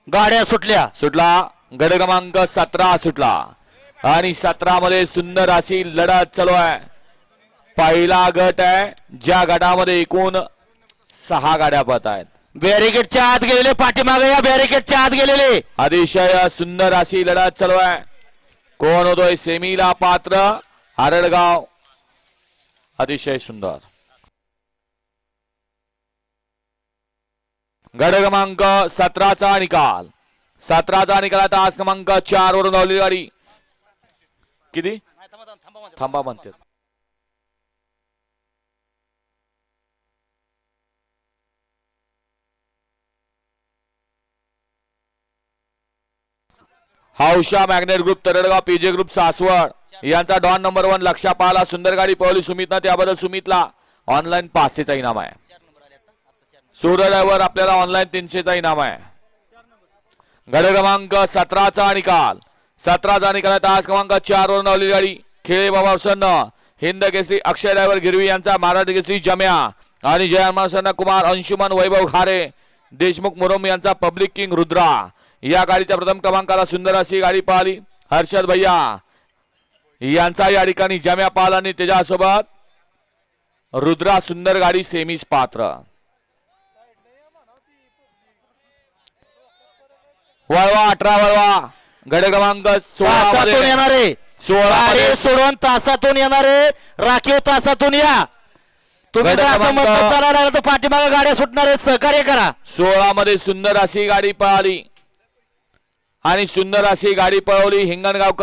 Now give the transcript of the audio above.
गाड्या सुटल्या. सुटला गट क्रमांक 17 सुटला आणि 17 मध्ये सुंदर अशी लढत चालू आहे. पहिला गट आहे ज्या गटामध्ये एकूण 6 गाड्या पळत आहेत. बॅरिकेडच्या आत गेलेले पाठीमागे या बॅरिकेडच्या आत गेलेले. अतिशय सुंदर अशी लढत चालू आहे. कोण होतोय सेमीला पात्र? आरडगाव. अतिशय सुंदर. गट क्रमांक 17चा निकाल. 17चा निकाल. तास क्रमांक 4 वरून धावलेली गाडी किती थांबा म्हणते. हौशा magnet group Taradgaon, PJ group Saswad यांचा डॉन नंबर 1 लक्षा पाहला. सुंदर गाडी पळवली सुमितनं, त्याबद्दल सुमितला ऑनलाईन 500चा इनाम आहे. सूर्यवर आपल्याला ऑनलाईन 300चा इनाम आहे. गट क्रमांक 17चा निकाल. 17चा निकाल. तास क्रमांक 4 वरून धावलेली गाडी खेळे बाबा प्रसन्न, हिंद केसरी अक्षय ड्रायव्हर गिरवी यांचा, महाराष्ट्र केसरी जम्या आणि जयमान कुमार, अंशुमन वैभव खारे, देशमुख मुरुम यांचा पब्लिक किंग रुद्रा. या गाडीच्या प्रथम क्रमांकाला सुंदर अशी गाडी पाहिली हर्षद भैया यांचा या ठिकाणी जम्या पाल आणि त्याच्यासोबत रुद्रा. सुंदर गाडी सेमीस पात्र. वळवा 18 वळवा गट क्रमांक 16 येणारे 16 सोडून तासातून येणारे राखीव तासातून या. तुम्ही जर असं म्हणत चालायला तर पाठीमागे गाड्या सुटणार आहेत. सहकार्य करा. 16 मध्ये सुंदर अशी गाडी पळाली आणि सुंदर अशी गाडी पळवली हिंगणगाव